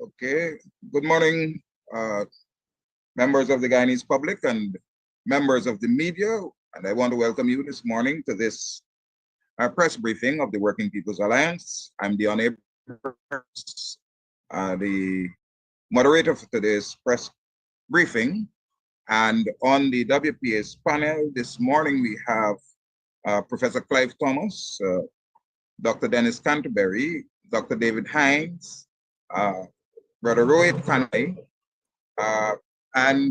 Okay. Good morning, members of the Guyanese public and members of the media. And I want to welcome you this morning to this press briefing of the Working People's Alliance. I'm Dion Abrams, the moderator for today's press briefing. And on the WPA's panel this morning, we have Professor Clive Thomas, Dr. Dennis Canterbury, Dr. David Hines, Brother Rohit Kanai, and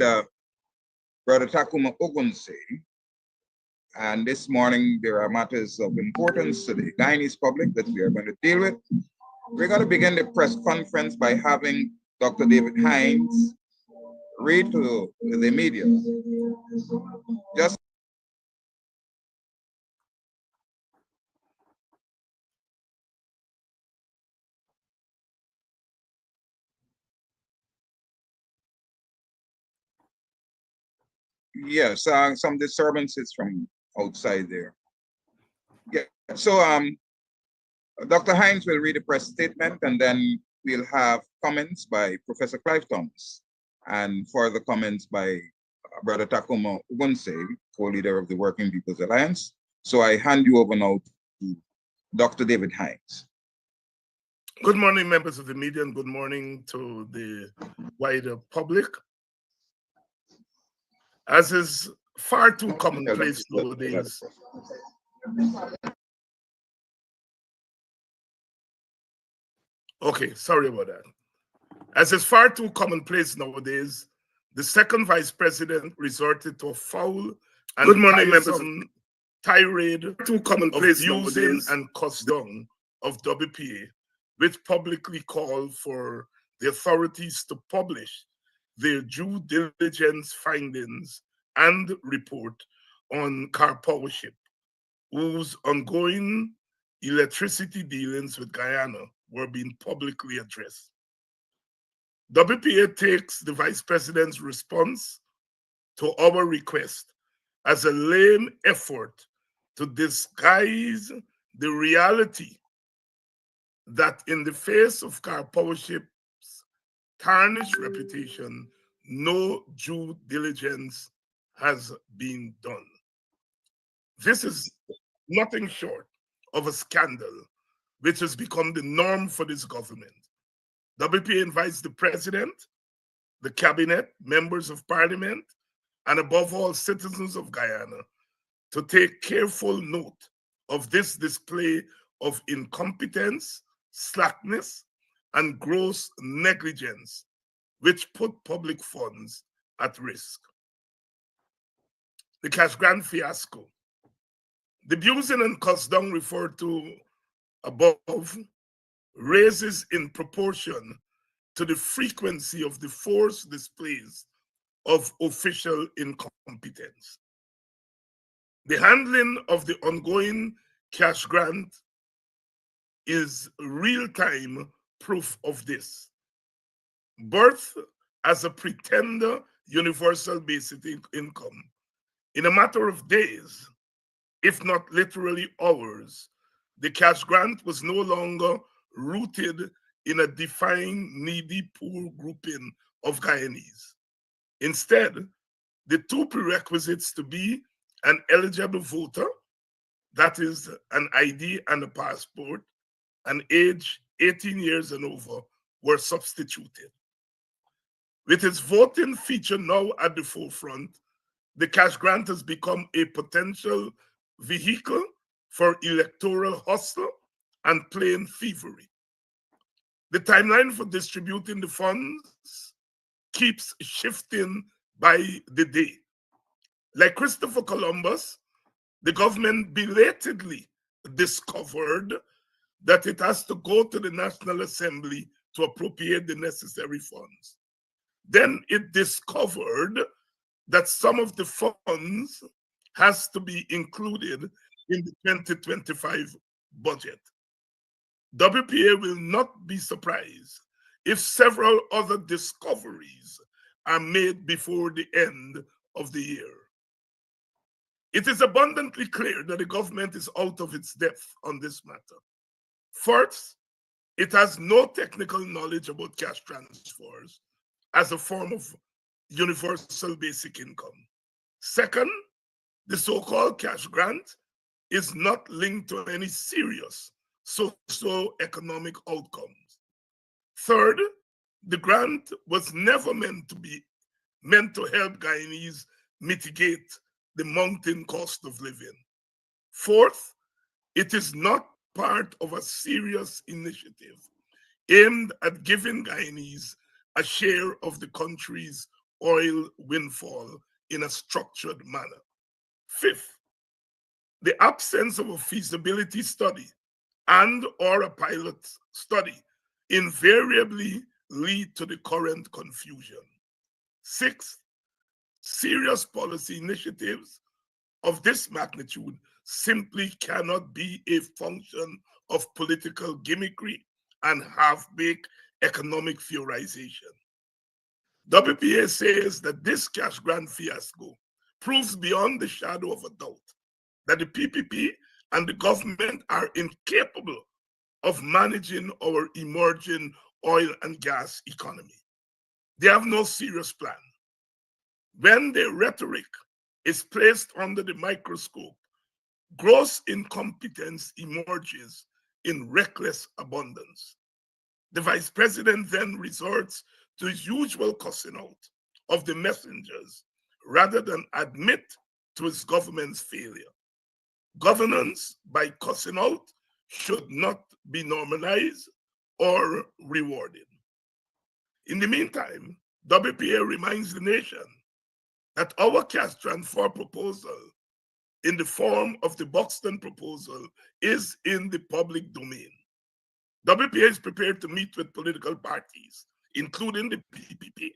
Brother Takuma Ogunse. And this morning, there are matters of importance to the Guyanese public that we are going to deal with. We're going to begin the press conference by having Dr. David Hines read to the media. Just yes, some disturbances from outside there. Yeah, so Dr. Hines will read a press statement and then we'll have comments by Professor Clive Thomas and further comments by Brother Takuma Ogunse, co-leader of the Working People's Alliance. So I hand you over now to Dr. David Hines. Good morning, members of the media, and good morning to the wider public. As is far too commonplace nowadays, okay, sorry about that. As is far too commonplace nowadays, the second vice president resorted to a foul and good morning, members. Tirade Too commonplace of using nowadays and cuss down of WPA, which publicly called for the authorities to publish their due diligence findings and report on Karpowership, whose ongoing electricity dealings with Guyana were being publicly addressed. WPA takes the vice president's response to our request as a lame effort to disguise the reality that in the face of Karpowership's tarnished reputation, no due diligence has been done. This is nothing short of a scandal, which has become the norm for this government. WPA invites the president, the cabinet, members of parliament, and above all, citizens of Guyana to take careful note of this display of incompetence, slackness, and gross negligence, which put public funds at risk. The cash grant fiasco. The abusing and cuss down referred to above raises in proportion to the frequency of the force displays of official incompetence. The handling of the ongoing cash grant is real-time proof of this. Birth as a pretender universal basic income. In a matter of days, if not literally hours, the cash grant was no longer rooted in a defined needy poor grouping of Guyanese. Instead, the two prerequisites to be an eligible voter, that is an ID and a passport, and age 18 years and over, were substituted. With its voting feature now at the forefront, the cash grant has become a potential vehicle for electoral hustle and plain thievery. The timeline for distributing the funds keeps shifting by the day. Like Christopher Columbus, the government belatedly discovered that it has to go to the National Assembly to appropriate the necessary funds. Then it discovered that some of the funds has to be included in the 2025 budget. WPA will not be surprised if several other discoveries are made before the end of the year. It is abundantly clear that the government is out of its depth on this matter. First, it has no technical knowledge about cash transfers as a form of universal basic income. Second, the so-called cash grant is not linked to any serious socio-economic outcomes. Third, the grant was never meant to help Guyanese mitigate the mounting cost of living. Fourth, it is not part of a serious initiative aimed at giving Guyanese a share of the country's oil windfall in a structured manner. Fifth, the absence of a feasibility study and or a pilot study invariably lead to the current confusion. Sixth, serious policy initiatives of this magnitude simply cannot be a function of political gimmickry and half-baked economic theorization. WPA says that this cash grant fiasco proves beyond the shadow of a doubt that the PPP and the government are incapable of managing our emerging oil and gas economy. They have no serious plan. When their rhetoric is placed under the microscope, gross incompetence emerges in reckless abundance. The vice president then resorts to his usual cussing out of the messengers rather than admit to his government's failure. Governance by cussing out should not be normalized or rewarded. In the meantime, WPA reminds the nation that our cash transfer proposal in the form of the Buxton proposal is in the public domain. WPA is prepared to meet with political parties, including the PPP,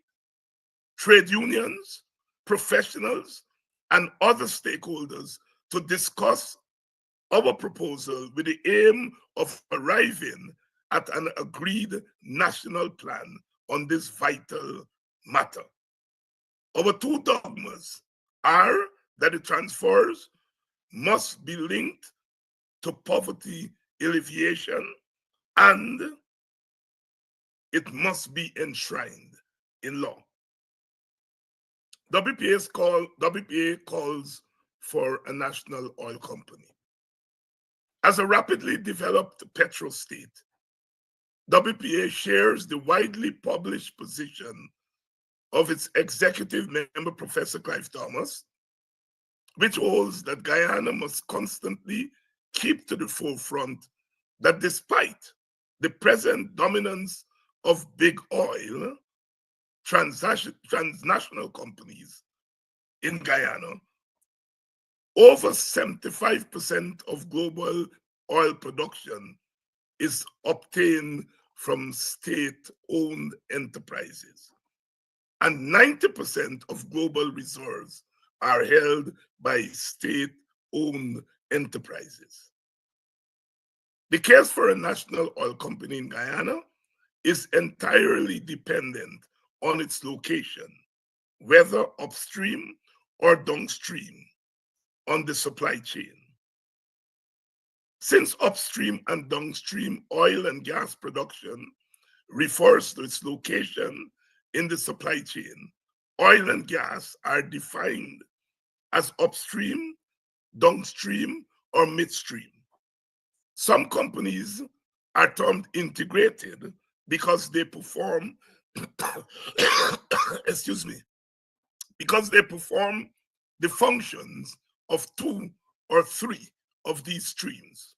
trade unions, professionals, and other stakeholders to discuss our proposal with the aim of arriving at an agreed national plan on this vital matter. Our two dogmas are that the transfers must be linked to poverty alleviation and it must be enshrined in law. WPA calls for a national oil company. As a rapidly developed petrol state, WPA shares the widely published position of its executive member, Professor Clive Thomas, which holds that Guyana must constantly keep to the forefront that despite the present dominance of big oil, transnational companies in Guyana, over 75% of global oil production is obtained from state-owned enterprises. And 90% of global reserves are held by state-owned enterprises. The case for a national oil company in Guyana is entirely dependent on its location, whether upstream or downstream on the supply chain. Since upstream and downstream oil and gas production refers to its location in the supply chain, oil and gas are defined as upstream, downstream, or midstream. Some companies are termed integrated because they perform, excuse me, because they perform the functions of 2 or 3 of these streams.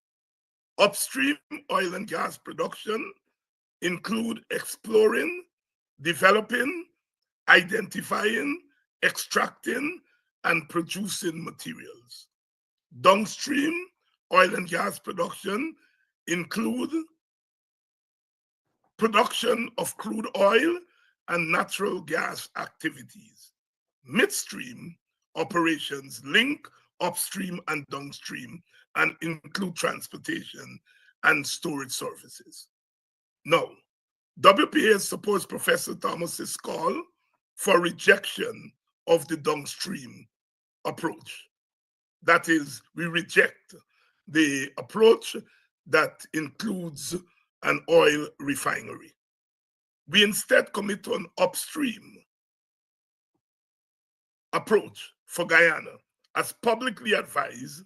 Upstream oil and gas production include exploring, developing, identifying, extracting, and producing materials. Downstream oil and gas production include production of crude oil and natural gas activities. Midstream operations link upstream and downstream and include transportation and storage services. Now, WPA supports Professor Thomas's call for rejection of the downstream approach. That is, we reject the approach that includes an oil refinery. We instead commit to an upstream approach for Guyana, as publicly advised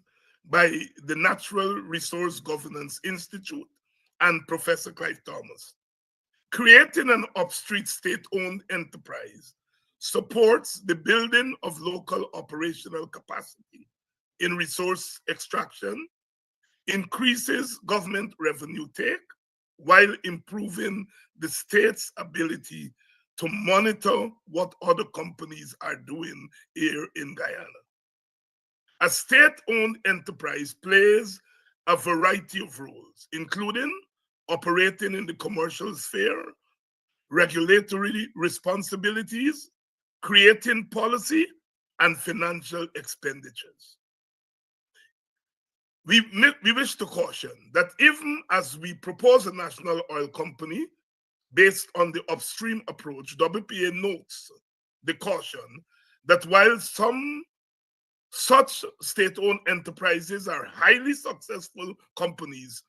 by the Natural Resource Governance Institute and Professor Clive Thomas. Creating an upstream state-owned enterprise supports the building of local operational capacity in resource extraction, increases government revenue take, while improving the state's ability to monitor what other companies are doing here in Guyana. A state-owned enterprise plays a variety of roles, including operating in the commercial sphere, regulatory responsibilities, creating policy, and financial expenditures. We wish to caution that even as we propose a national oil company based on the upstream approach, WPA notes the caution that while some such state-owned enterprises are highly successful companies,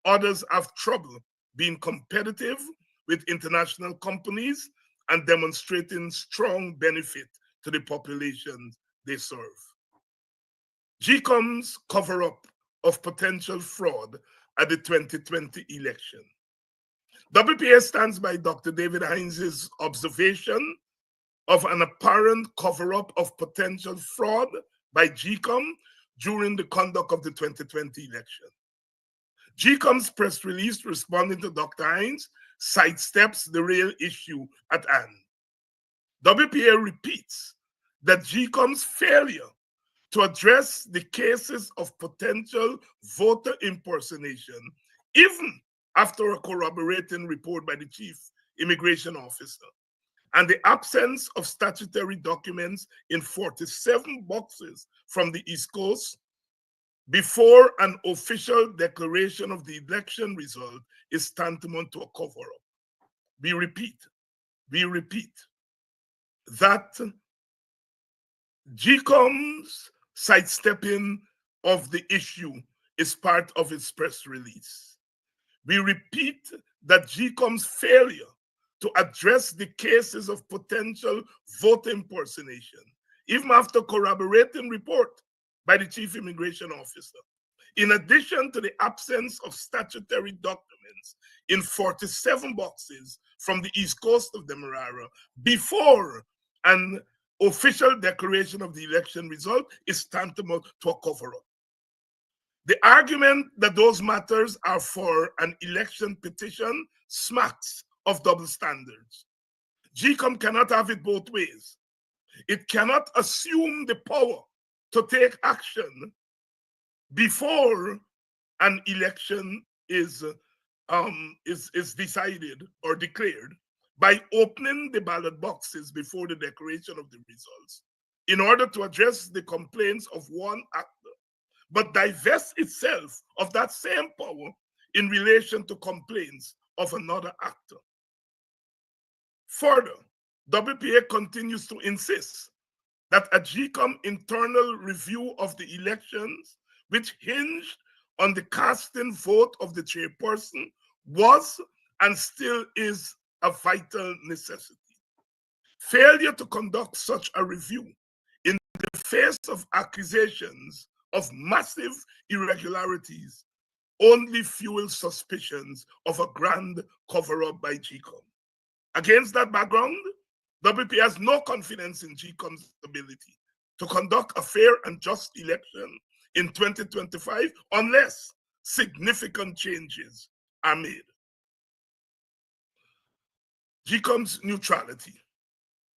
others have trouble being competitive with international companies and demonstrating strong benefit to the populations they serve. GECOM's cover-up of potential fraud at the 2020 election. WPA stands by Dr. David Hines' observation of an apparent cover-up of potential fraud by GECOM during the conduct of the 2020 election. GECOM's press release responding to Dr. Hines sidesteps the real issue at hand. WPA repeats that GECOM's failure to address the cases of potential voter impersonation, even after a corroborating report by the chief immigration officer, and the absence of statutory documents in 47 boxes from the East Coast before an official declaration of the election result is tantamount to a cover-up. We repeat that GECOM's sidestepping of the issue is part of its press release. We repeat that GECOM's failure to address the cases of potential voter impersonation, even after corroborating report by the chief immigration officer, in addition to the absence of statutory documents in 47 boxes from the East Coast of Demerara before an official declaration of the election result, is tantamount to a cover-up. The argument that those matters are for an election petition smacks of double standards. GECOM cannot have it both ways. It cannot assume the power to take action before an election is decided or declared by opening the ballot boxes before the declaration of the results in order to address the complaints of one actor, but divest itself of that same power in relation to complaints of another actor. Further, WPA continues to insist that a GCOM internal review of the elections, which hinged on the casting vote of the chairperson, was and still is a vital necessity. Failure to conduct such a review in the face of accusations of massive irregularities only fuels suspicions of a grand cover-up by GCOM. Against that background, WP has no confidence in GCOM's ability to conduct a fair and just election in 2025 unless significant changes are made. GCOM's neutrality.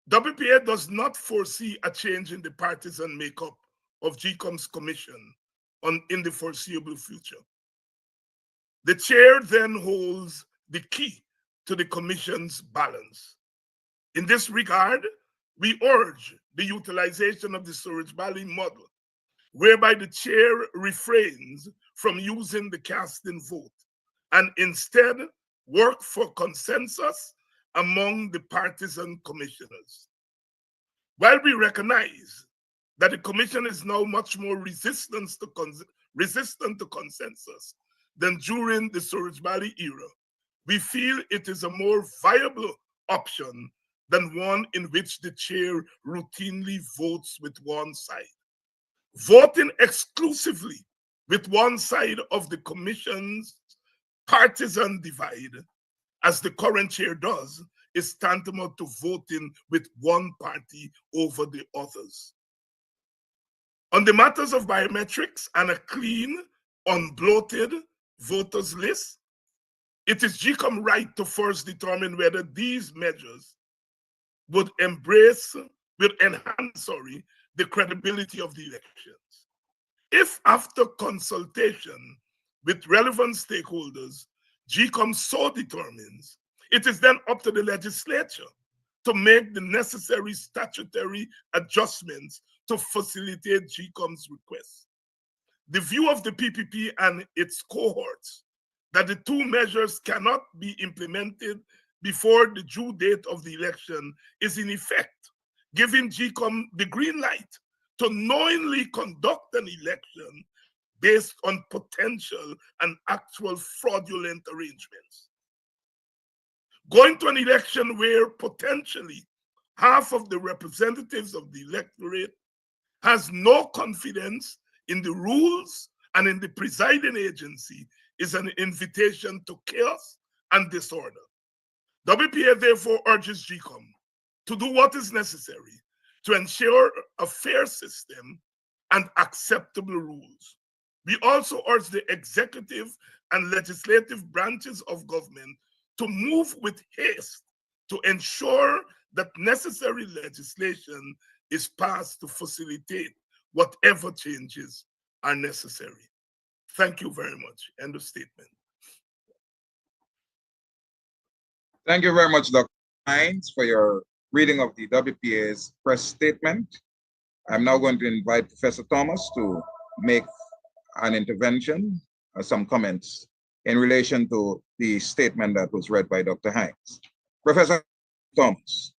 WPA does not foresee a change in the partisan makeup of GCOM's commission in the foreseeable future. The chair then holds the key to the commission's balance. In this regard, we urge the utilization of the Surridge Valley model, whereby the chair refrains from using the casting vote and instead work for consensus among the partisan commissioners. While we recognize that the commission is now much more resistant to consensus than during the Surridge Valley era, we feel it is a more viable option than one in which the chair routinely votes with one side. Voting exclusively with one side of the commission's partisan divide, as the current chair does, is tantamount to voting with one party over the others. On the matters of biometrics and a clean, unbloated voters list, it is GCOM right to first determine whether these measures would enhance the credibility of the elections. If after consultation with relevant stakeholders, GCOM so determines, it is then up to the legislature to make the necessary statutory adjustments to facilitate GCOM's request. The view of the PPP and its cohorts that the two measures cannot be implemented before the due date of the election is in effect giving GCOM the green light to knowingly conduct an election based on potential and actual fraudulent arrangements. Going to an election where potentially half of the representatives of the electorate has no confidence in the rules and in the presiding agency is an invitation to chaos and disorder. WPA therefore urges GCOM to do what is necessary to ensure a fair system and acceptable rules. We also urge the executive and legislative branches of government to move with haste to ensure that necessary legislation is passed to facilitate whatever changes are necessary. Thank you very much. End of statement. Thank you very much, Dr. Hines, for your reading of the WPA's press statement. I'm now going to invite Professor Thomas to make an intervention, some comments in relation to the statement that was read by Dr. Hines. Professor Thomas.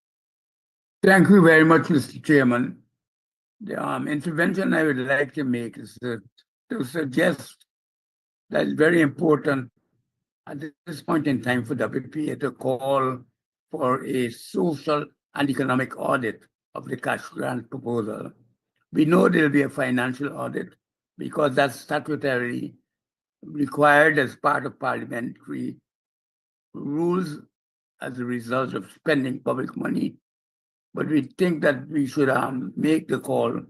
Thank you very much, Mr. Chairman. The intervention I would like to make is to suggest that it's very important at this point in time for WPA to call for a social and economic audit of the cash grant proposal. We know there'll be a financial audit because that's statutorily required as part of parliamentary rules as a result of spending public money. But we think that we should make the call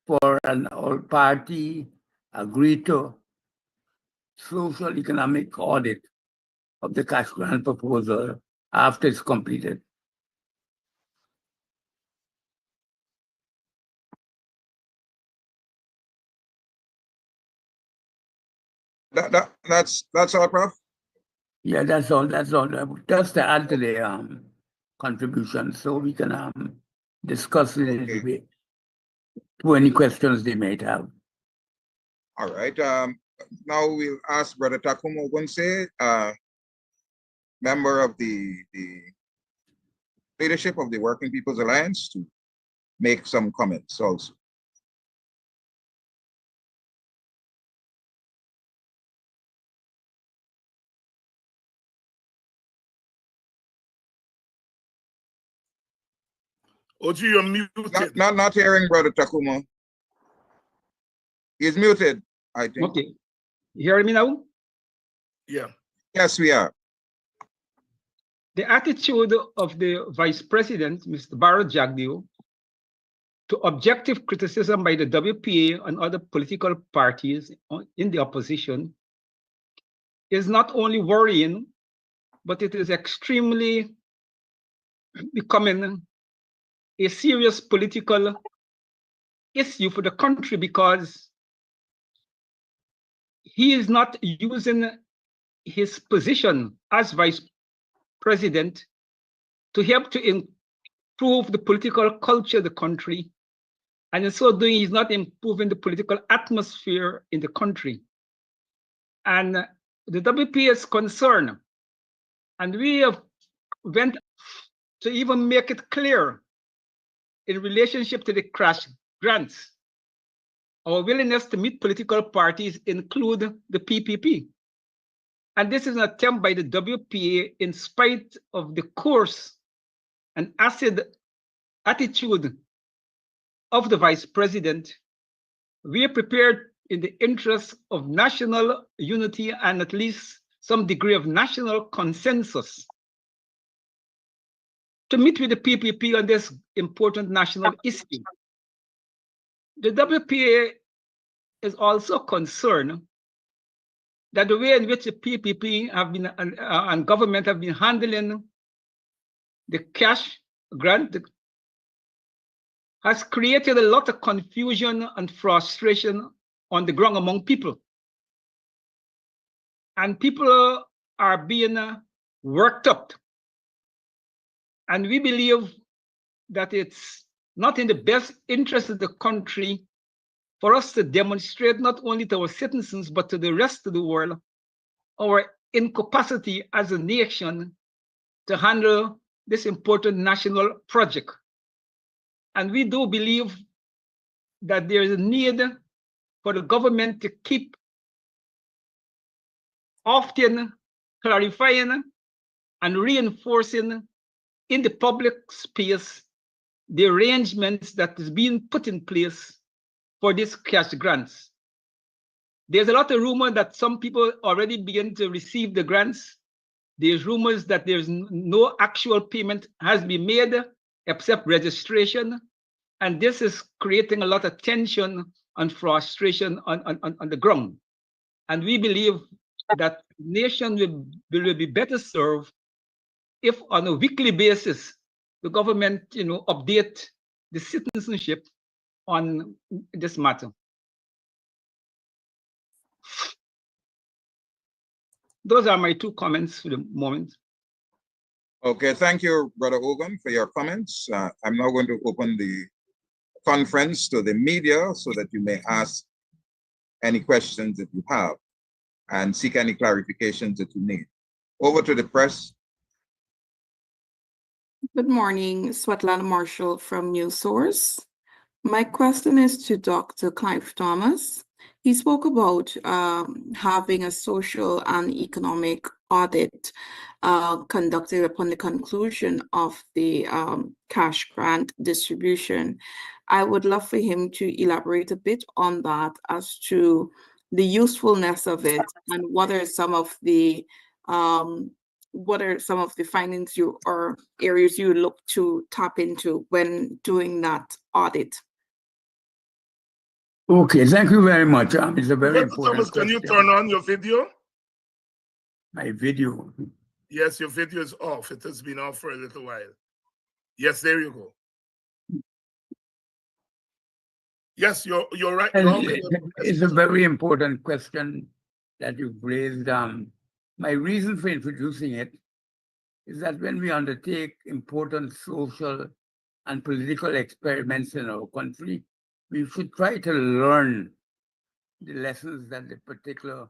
for an all-party agreed to social economic audit of the cash grant proposal after it's completed. That's all, Prof? Yeah, that's all. That's all. Just to add to the contribution, so we can discuss it in debate to any questions they might have. All right. Now we'll ask Brother Takumo Gunse, member of the leadership of the Working People's Alliance, to make some comments also. OG, you're muted. Not hearing Brother Takumo. He's muted, I think. Okay. You hear me now? Yeah. Yes, we are. The attitude of the Vice President, Mr. Bharat Jagdeo, to objective criticism by the WPA and other political parties in the opposition is not only worrying, but it is extremely becoming a serious political issue for the country, because he is not using his position as Vice President to help to improve the political culture of the country. And in so doing, he's not improving the political atmosphere in the country. And the WPA is concerned. And we have went to even make it clear in relationship to the cash grants. Our willingness to meet political parties include the PPP. And this is an attempt by the WPA, in spite of the coarse and acid attitude of the Vice President. We are prepared, in the interest of national unity and at least some degree of national consensus, to meet with the PPP on this important national issue. The WPA is also concerned that the way in which the PPP have been and government have been handling the cash grant has created a lot of confusion and frustration on the ground among people. And people are being worked up. And we believe that it's not in the best interest of the country for us to demonstrate, not only to our citizens, but to the rest of the world, our incapacity as a nation to handle this important national project. And we do believe that there is a need for the government to keep often clarifying and reinforcing in the public space the arrangements that is being put in place for these cash grants. There's a lot of rumor that some people already begin to receive the grants. There's rumors that there's no actual payment has been made except registration. And this is creating a lot of tension and frustration on the ground. And we believe that nation will be better served if on a weekly basis, the government, update the citizenship on this matter. Those are my two comments for the moment. Okay, thank you, Brother Ogun, for your comments. I'm now going to open the conference to the media so that you may ask any questions that you have and seek any clarifications that you need. Over to the press. Good morning, Svetlana Marshall from News Source. My question is to Dr. Clive Thomas. He spoke about having a social and economic audit conducted upon the conclusion of the cash grant distribution. I would love for him to elaborate a bit on that as to the usefulness of it and what are some of the findings or areas you look to tap into when doing that audit? Okay, thank you very much. It's a very Dr. important Thomas, can you question. turn on your video? My video. Yes, your video is off. It has been off for a little while. Yes, there you go. Yes, you're right. It's a very important question that you've raised. My reason for introducing it is that when we undertake important social and political experiments in our country, we should try to learn the lessons that the particular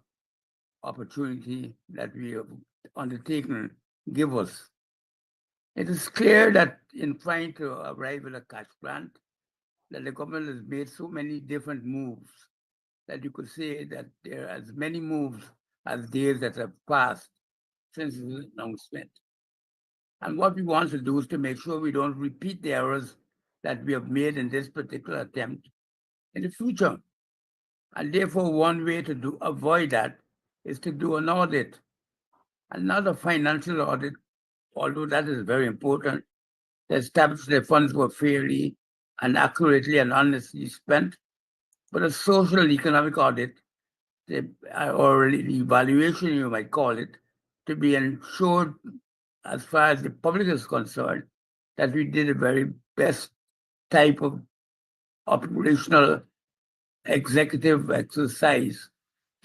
opportunity that we have undertaken give us. It is clear that in trying to arrive at a cash grant, that the government has made so many different moves that you could say that there are as many moves as days that have passed since the announcement. And what we want to do is to make sure we don't repeat the errors that we have made in this particular attempt in the future. And therefore, one way to avoid that is to do an audit, and not a financial audit, although that is very important, to establish the funds were fairly and accurately and honestly spent, but a social economic audit, or the evaluation you might call it, to be ensured, as far as the public is concerned, that we did the very best type of operational executive exercise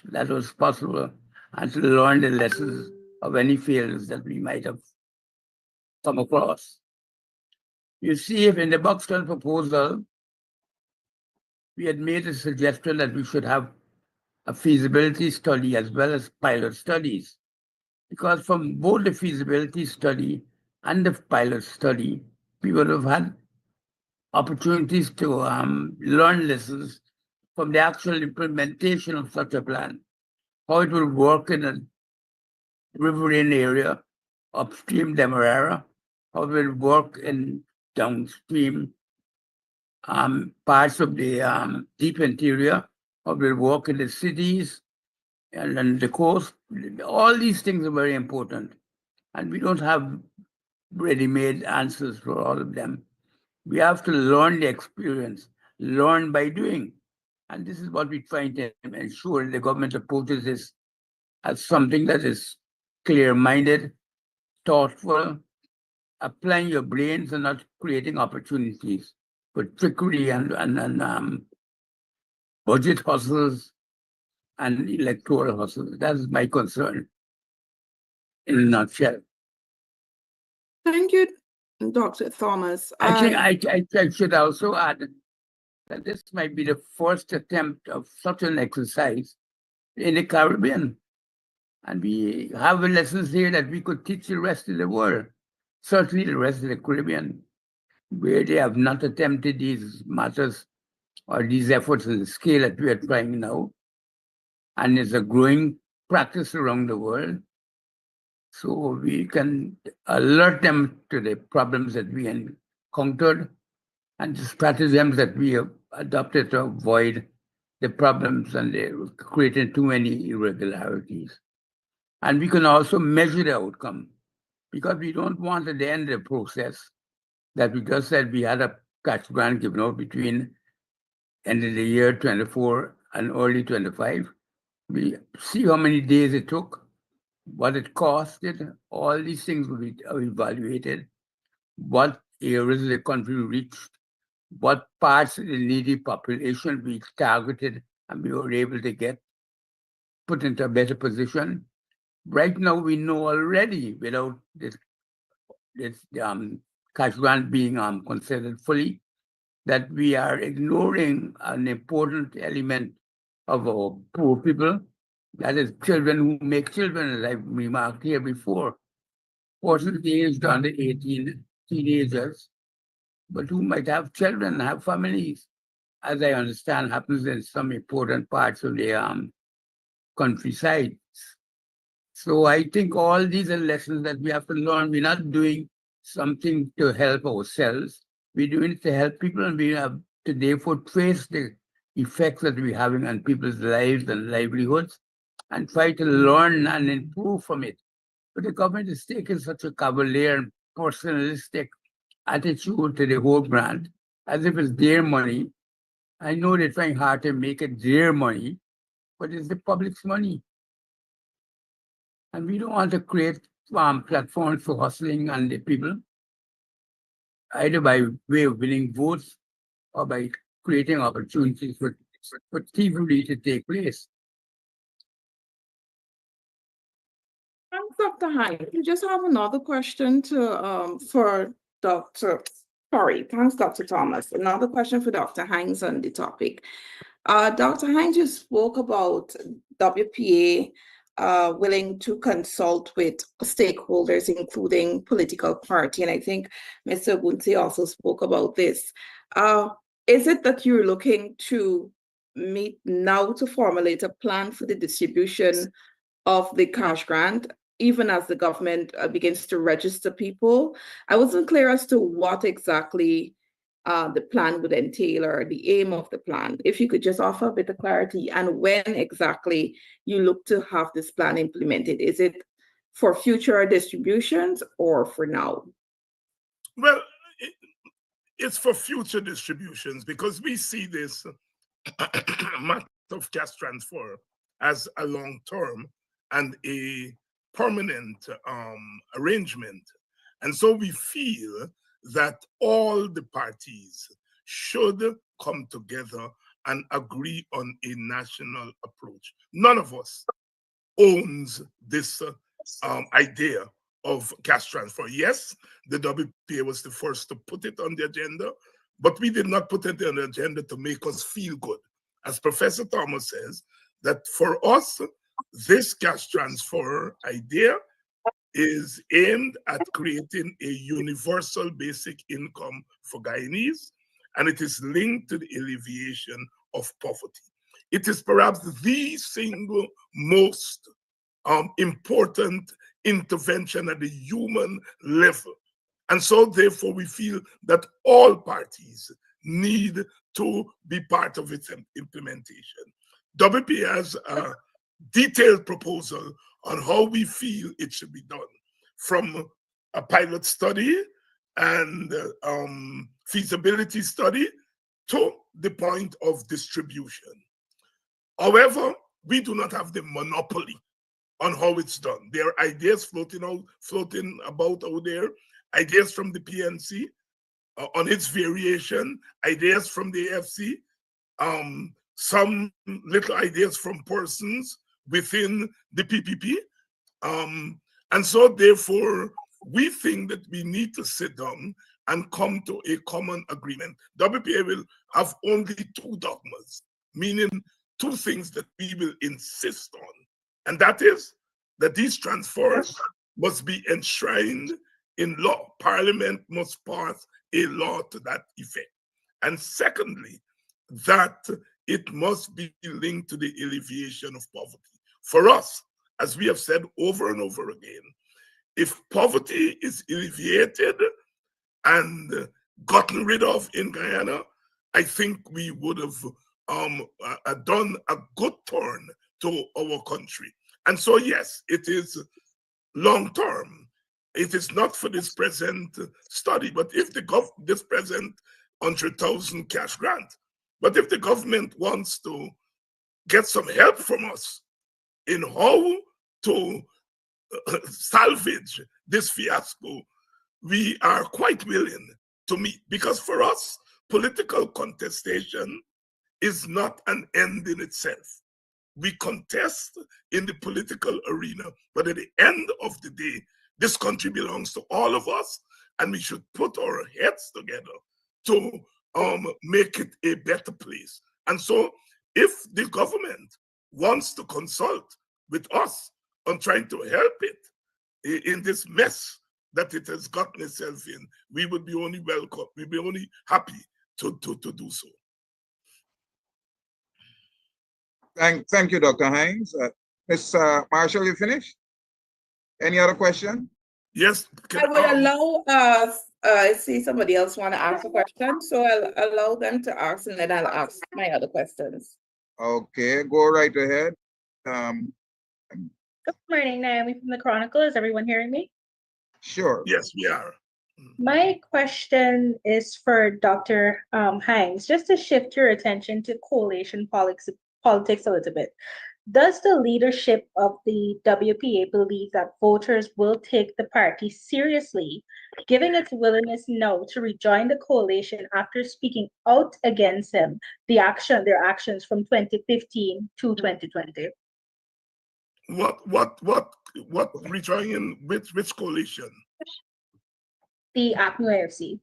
that was possible, and to learn the lessons of any failures that we might have come across. You see, if in the Buxton proposal, we had made a suggestion that we should have a feasibility study as well as pilot studies, because from both the feasibility study and the pilot study, we would have had opportunities to learn lessons from the actual implementation of such a plan, how it will work in a riverine area, upstream Demerara, how it will work in downstream parts of the deep interior, how it will work in the cities and on the coast. All these things are very important. And we don't have ready-made answers for all of them. We have to learn the experience, learn by doing. And this is what we're trying to ensure the government approaches this as something that is clear-minded, thoughtful, applying your brains and not creating opportunities for trickery and budget hustles and electoral hustles. That's my concern in a nutshell. Thank you, Dr. Thomas. I should also add that this might be the first attempt of such an exercise in the Caribbean. And we have lessons here that we could teach the rest of the world, certainly the rest of the Caribbean, where they have not attempted these matters or these efforts on the scale that we are trying now. And it's a growing practice around the world. So we can alert them to the problems that we encountered and the stratagems that we have adopted to avoid the problems and creating too many irregularities. And we can also measure the outcome, because we don't want at the end of the process that we just said we had a cash grant given out between end of the year 24 and early 25. We see how many days it took, what it costed. All these things will be evaluated. What areas of the country reached, what parts of the needy population we targeted and we were able to get put into a better position. Right now, we know already, without this cash grant being considered fully, that we are ignoring an important element of our poor people, that is children who make children, as I've remarked here before, fortunately aged under 18, teenagers, but who might have children, have families, as I understand happens in some important parts of the countryside. So I think all these are lessons that we have to learn. We're not doing something to help ourselves. We're doing it to help people, and we have to therefore trace the effects that we're having on people's lives and livelihoods and try to learn and improve from it. But the government is taking such a cavalier and personalistic attitude to the whole grant, as if it's their money. I know they're trying hard to make it their money, but it's the public's money. And we don't want to create platforms for hustling on the people, either by way of winning votes or by creating opportunities for thievery to take place. Thanks, Dr. Hines. We just have another question for Dr. Sorry, thanks, Dr. Thomas. Another question for Dr. Hines on the topic. Dr. Hines, you spoke about WPA willing to consult with stakeholders, including political party, and I think Mr. Bunte also spoke about this. Is it that you're looking to meet now to formulate a plan for the distribution of the cash grant, even as the government begins to register people? I wasn't clear as to what exactly the plan would entail or the aim of the plan. If you could just offer a bit of clarity, and when exactly you look to have this plan implemented. Is it for future distributions or for now? Well, it's for future distributions because we see this matter of cash transfer as a long-term and a permanent arrangement. And so we feel that all the parties should come together and agree on a national approach. None of us owns this idea of cash transfer. Yes, the WPA was the first to put it on the agenda, but we did not put it on the agenda to make us feel good. As Professor Thomas says, that for us, this cash transfer idea is aimed at creating a universal basic income for Guyanese, and it is linked to the alleviation of poverty. It is perhaps the single most important intervention at the human level. And so therefore we feel that all parties need to be part of its implementation. WPA has a detailed proposal on how we feel it should be done, from a pilot study and feasibility study to the point of distribution. However, we do not have the monopoly on how it's done. There are ideas floating about out there, ideas from the PNC on its variation, ideas from the AFC, some little ideas from persons within the PPP. And so therefore, we think that we need to sit down and come to a common agreement. WPA will have only two dogmas, meaning two things that we will insist on. And that is that these transfers must be enshrined in law. Parliament must pass a law to that effect. And secondly, that it must be linked to the alleviation of poverty. For us, as we have said over and over again, if poverty is alleviated and gotten rid of in Guyana, I think we would have done a good turn to our country. And so, yes, it is long term. It is not for this present study, but if this present 100,000 cash grant, but if the government wants to get some help from us in how to salvage this fiasco, we are quite willing to meet, because for us, political contestation is not an end in itself. We contest in the political arena, but at the end of the day, this country belongs to all of us, and we should put our heads together to make it a better place. And so if the government wants to consult with us on trying to help it in this mess that it has gotten itself in, we would be only welcome, we'd be only happy to do so. Thank you, Dr. Hines. Ms. Marshall, you finished? Any other question? Yes. I would allow I see somebody else want to ask a question, so I'll allow them to ask, and then I'll ask my other questions. Okay, go right ahead. Good morning, Naomi from the Chronicle. Is everyone hearing me? Sure. Yes, we are. My question is for Dr. Hines, just to shift your attention to coalition politics a little bit. Does the leadership of the WPA believe that voters will take the party seriously, giving its willingness now to rejoin the coalition after speaking out against their actions from 2015 to 2020? What rejoining which coalition? The APNU AFC,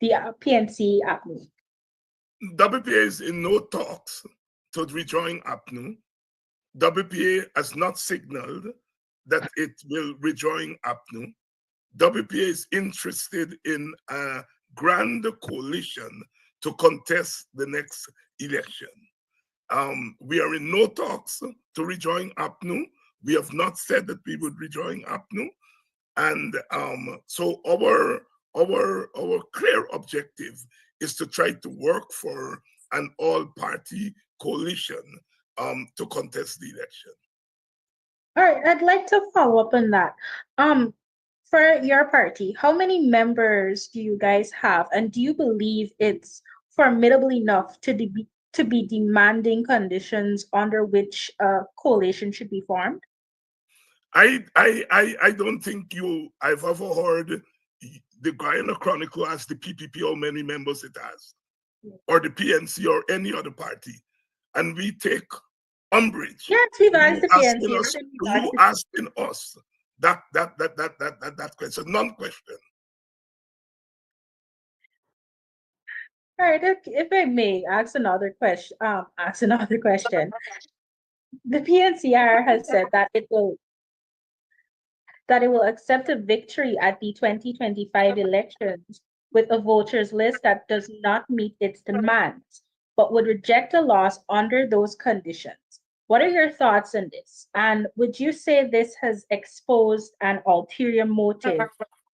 the PNC APNU. WPA is in no talks to rejoin APNU. WPA has not signaled that it will rejoin APNU. WPA is interested in a grand coalition to contest the next election. We are in no talks to rejoin APNU. We have not said that we would rejoin APNU. And so our clear objective is to try to work for an all-party coalition to contest the election. All right, I'd like to follow up on that. For your party, how many members do you guys have, and do you believe it's formidable enough to be demanding conditions under which a coalition should be formed? I don't think I've ever heard the Guyana Chronicle ask the PPP how many members it has, or the PNC or any other party, and we take umbrage. Yes, we've asked the PNC. You asking us that question, non-question. All right, if I may ask another question, The PNCR has said that it will accept a victory at the 2025 elections with a voters list that does not meet its demands, but would reject a loss under those conditions. What are your thoughts on this? And would you say this has exposed an ulterior motive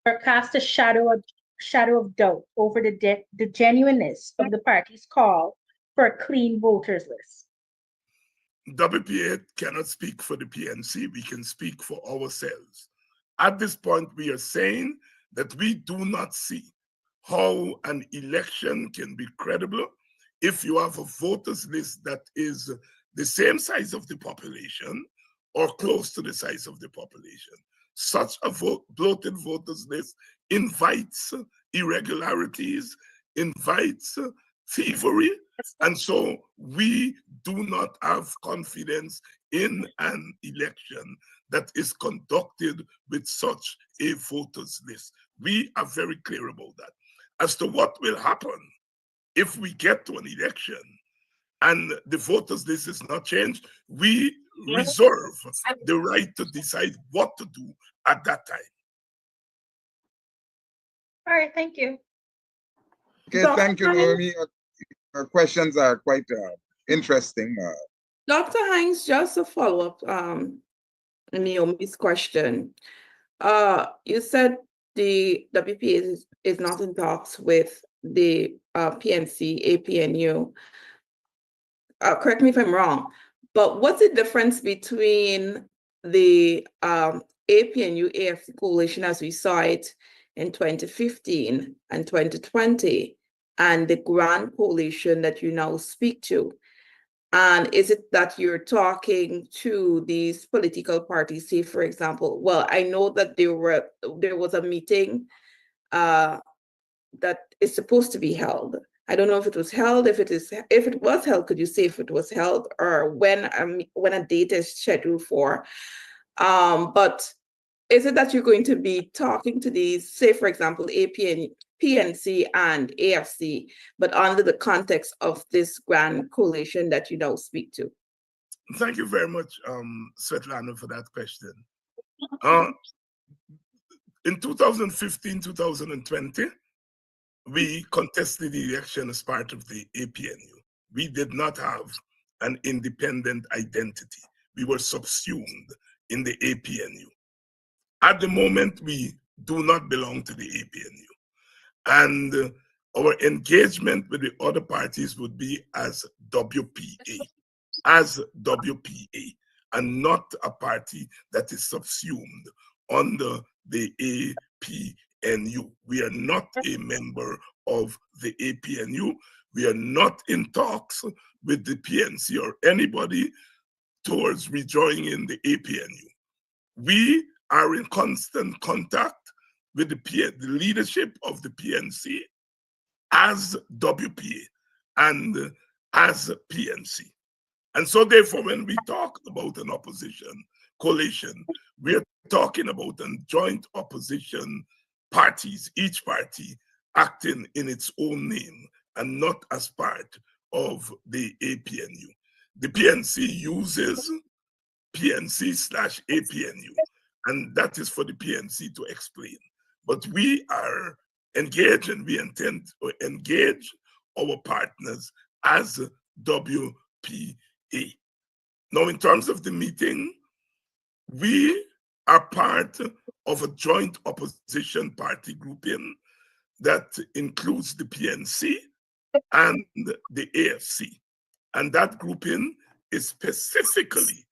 or cast a shadow of doubt over the genuineness of the party's call for a clean voters list? WPA cannot speak for the PNC. We can speak for ourselves. At this point, we are saying that we do not see how an election can be credible if you have a voters list that is the same size of the population or close to the size of the population. Such a bloated voters list invites irregularities, invites thievery, and so we do not have confidence in an election that is conducted with such a voters list. We are very clear about that. As to what will happen if we get to an election and the voters list is not changed, we reserve the right to decide what to do at that time. All right, thank you. Okay, thank you, Naomi. Our questions are quite interesting. Dr. Hines, just a follow-up Naomi's question. You said the WPA is not in talks with the PNC, APNU. Correct me if I'm wrong, but what's the difference between the APNU AFC coalition as we saw it in 2015 and 2020 and the grand coalition that you now speak to? And is it that you're talking to these political parties? Say, for example, well, I know that there was a meeting that is supposed to be held. I don't know if it was held. If it was held, could you say if it was held or when a date is scheduled for? But is it that you're going to be talking to these, say, for example, PNC and AFC, but under the context of this grand coalition that you now speak to? Thank you very much, Svetlana, for that question. In 2015, 2020, we contested the election as part of the APNU. We did not have an independent identity. We were subsumed in the APNU. At the moment, we do not belong to the APNU. And our engagement with the other parties would be as WPA, and not a party that is subsumed under the APNU. We are not a member of the APNU. We are not in talks with the PNC or anybody towards rejoining the APNU. We are in constant contact with the leadership of the PNC as WPA and as PNC. And so therefore, when we talk about an opposition coalition, we are talking about a joint opposition parties, each party acting in its own name and not as part of the APNU. the PNC uses PNC/APNU, and that is for the PNC to explain. But we are engaged and we intend to engage our partners as WPA. Now, in terms of the meeting, we are part of a joint opposition party grouping that includes the PNC and the AFC. And that grouping is specifically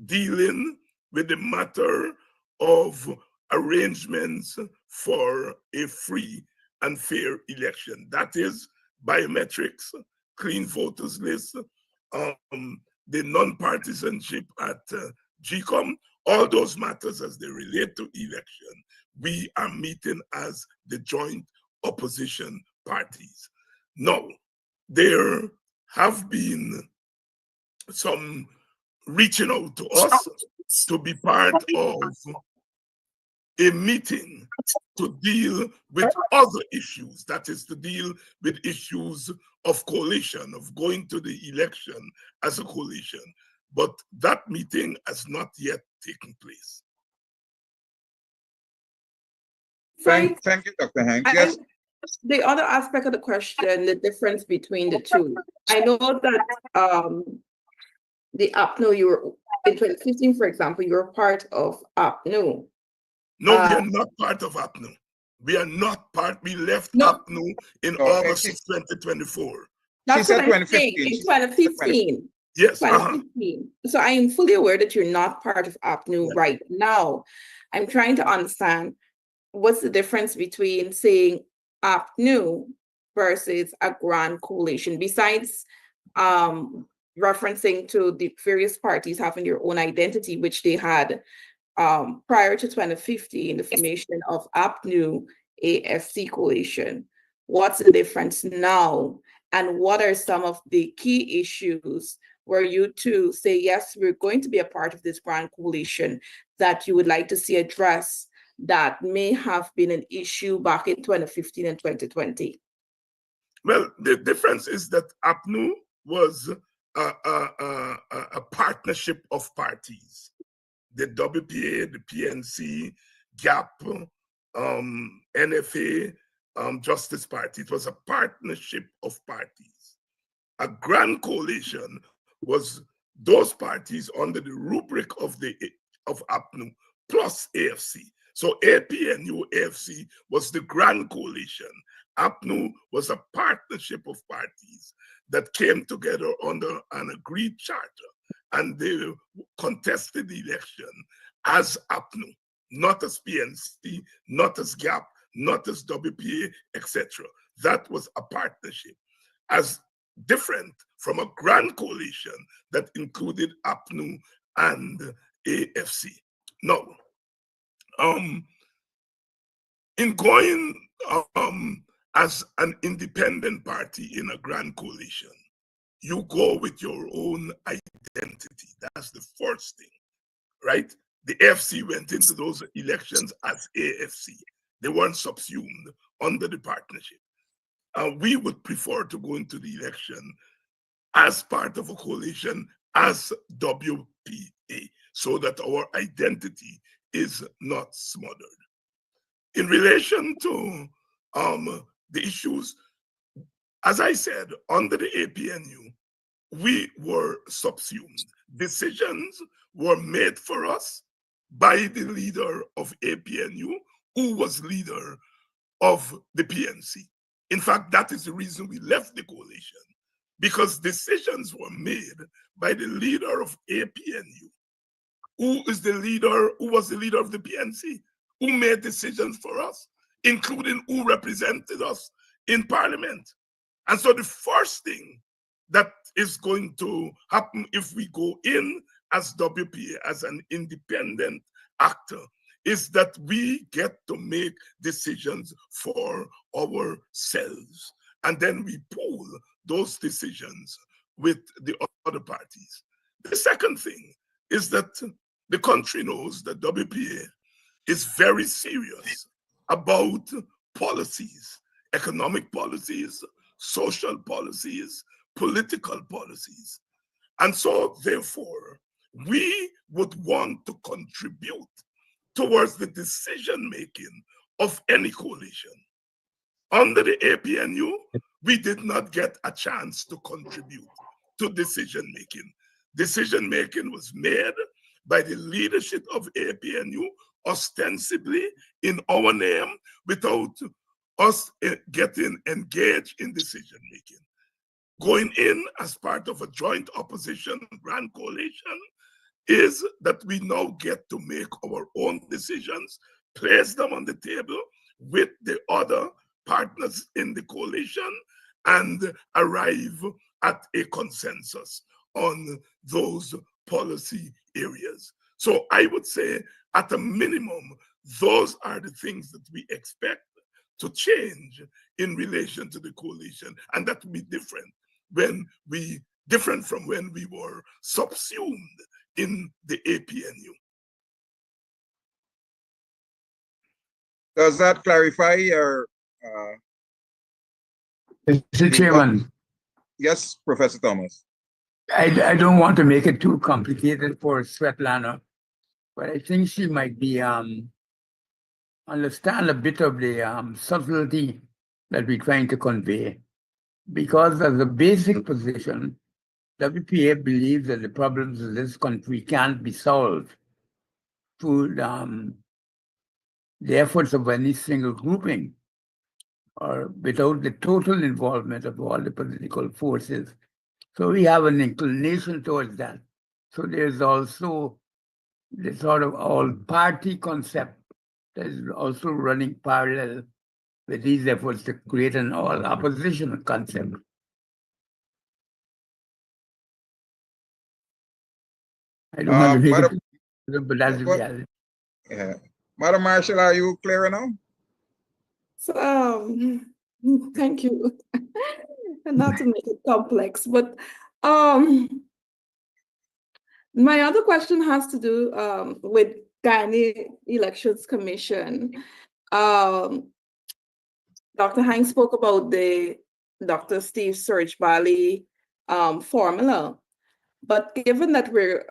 dealing with the matter of arrangements for a free and fair election. That is biometrics, clean voters list, the non-partisanship at GCOM, all those matters as they relate to election, we are meeting as the joint opposition parties. Now, there have been some reaching out to us to be part of a meeting to deal with other issues, that is to deal with issues of coalition, of going to the election as a coalition. But that meeting has not yet taken place. Thank you, Dr. Hanks. Yes. The other aspect of the question, the difference between the two. I know that the APNU, you were in 2015, for example, you were part of APNU. No, we are not part of APNU. We are not part. We left APNU in August of 2024. That's She what said I'm saying, 2015. in 2015. Yes. 2015. So I am fully aware that you're not part of APNU right now. I'm trying to understand what's the difference between saying APNU versus a grand coalition, besides referencing to the various parties having their own identity, which they had prior to 2015, the formation of APNU AFC coalition. What's the difference now? And what are some of the key issues where you two say, yes, we're going to be a part of this grand coalition that you would like to see addressed that may have been an issue back in 2015 and 2020? Well, the difference is that APNU was a partnership of parties. The WPA, the PNC, GAP, NFA, Justice Party. It was a partnership of parties. A grand coalition was those parties under the rubric of APNU plus AFC. So APNU AFC was the grand coalition. APNU was a partnership of parties that came together under an agreed charter, and they contested the election as APNU, not as PNC, not as GAP, not as WPA, etc. That was a partnership, as different from a grand coalition that included APNU and AFC. Now, in going as an independent party in a grand coalition, you go with your own identity. That's the first thing, right? The AFC went into those elections as AFC. They weren't subsumed under the partnership. We would prefer to go into the election as part of a coalition as WPA, so that our identity is not smothered. In relation to the issues, as I said, under the APNU, we were subsumed. Decisions were made for us by the leader of APNU, who was leader of the PNC. In fact, that is the reason we left the coalition, because decisions were made by the leader of APNU, who was the leader of the PNC, who made decisions for us, including who represented us in parliament. And so the first thing that is going to happen if we go in as WPA, as an independent actor, is that we get to make decisions for ourselves. And then we pool those decisions with the other parties. The second thing is that the country knows that WPA is very serious about policies, economic policies, social policies, political policies. And so, therefore, we would want to contribute towards the decision-making of any coalition. Under the APNU, we did not get a chance to contribute to decision-making. Decision-making was made by the leadership of APNU, ostensibly in our name, without us getting engaged in decision-making. Going in as part of a joint opposition grand coalition is that we now get to make our own decisions, place them on the table with the other partners in the coalition, and arrive at a consensus on those policy areas. So I would say, at a minimum, those are the things that we expect to change in relation to the coalition, and that will be different from when we were subsumed in the APNU. Does that clarify your? Mr. Chairman, Yes, Professor Thomas. I don't want to make it too complicated for Svetlana, but I think she might be understand a bit of the subtlety that we're trying to convey. Because as a basic position, WPA believes that the problems of this country can't be solved through the efforts of any single grouping or without the total involvement of all the political forces. So we have an inclination towards that. So there's also the sort of all-party concept that is also running parallel with these efforts to create an all-opposition concept. I don't want to make it, but that's the reality. Yeah. Madam Marshall, are you clear now? So, thank you. Not to make it complex, but my other question has to do with Guyana Elections Commission. Dr. Hanks spoke about the Dr. Steve Surge-Bali formula, but given that we're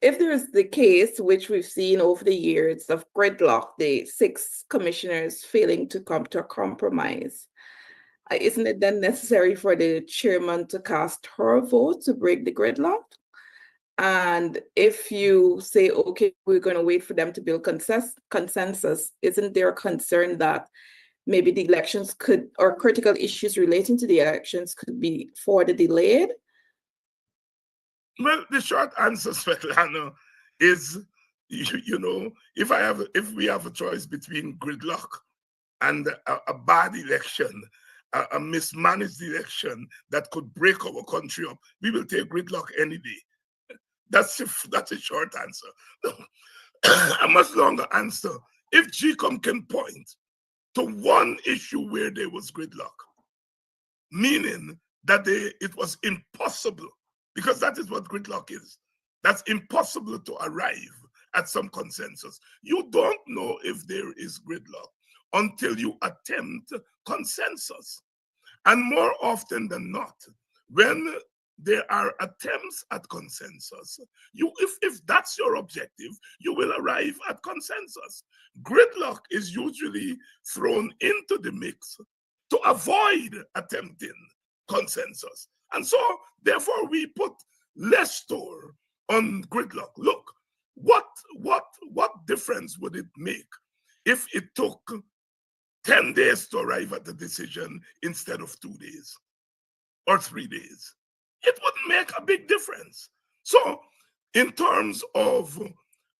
if there is the case, which we've seen over the years, of gridlock, the 6 commissioners failing to come to a compromise, isn't it then necessary for the chairman to cast her vote to break the gridlock? And if you say, okay, we're going to wait for them to build consensus, isn't there a concern that maybe the elections could, or critical issues relating to the elections could be further delayed? Well, the short answer, Svetlana, is, you know, if we have a choice between gridlock and a bad election, a mismanaged election that could break our country up, we will take gridlock any day. That's a short answer. A much longer answer. If GCOM can point to one issue where there was gridlock, meaning that it was impossible, because that is what gridlock is. That's impossible to arrive at some consensus. You don't know if there is gridlock until you attempt consensus. And more often than not, when there are attempts at consensus, if that's your objective, you will arrive at consensus. Gridlock is usually thrown into the mix to avoid attempting consensus. And so, therefore, we put less store on gridlock. Look, what difference would it make if it took 10 days to arrive at the decision instead of 2 days or 3 days? It wouldn't make a big difference. So, in terms of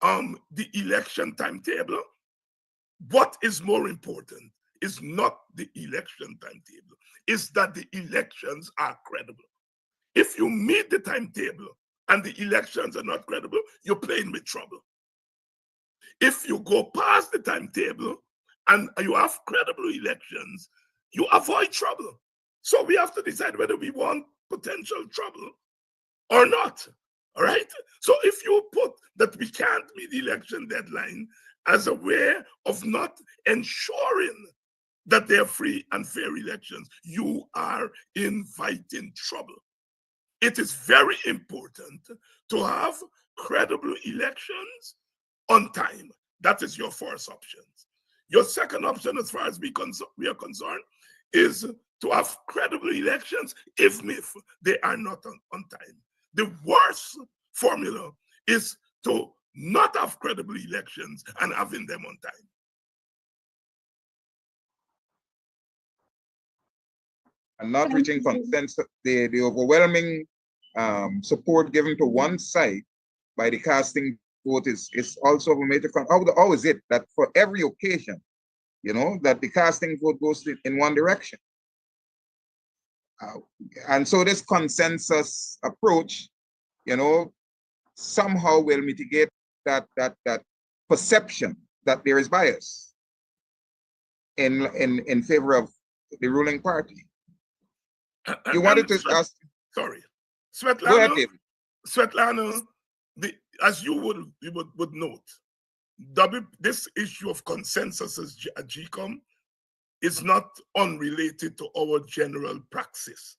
the election timetable, what is more important is not the election timetable, is that the elections are credible. If you meet the timetable and the elections are not credible, you're playing with trouble. If you go past the timetable and you have credible elections, you avoid trouble. So we have to decide whether we want potential trouble or not. All right? So if you put that we can't meet the election deadline as a way of not ensuring that they're free and fair elections, you are inviting trouble. it is very important to have credible elections on time. That is your first option. Your second option, as far as we are concerned, is to have credible elections, even if they are not on time. The worst formula is to not have credible elections and having them on time. And not reaching consensus, the overwhelming support given to one side by the casting vote is also a major how is it that for every occasion, you know, that the casting vote goes in one direction? And so this consensus approach, you know, somehow will mitigate that perception that there is bias in favor of the ruling party. You wanted to ask? Sorry, Svetlana. Go ahead, David. Svetlana, as you would note, this issue of consensus at GCOM is not unrelated to our general praxis.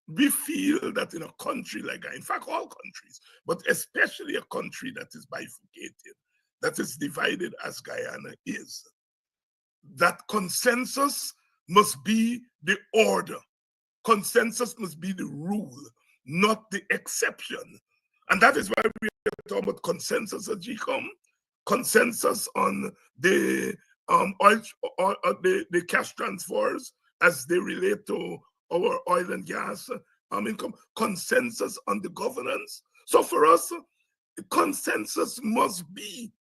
We feel that in a country like Guyana, in fact, all countries, but especially a country that is bifurcated, that is divided as Guyana is, that consensus must be the order. Consensus must be the rule, not the exception. And that is why we are talking about consensus at GCOM, consensus on the the cash transfers as they relate to our oil and gas income, consensus on the governance. So for us, consensus must be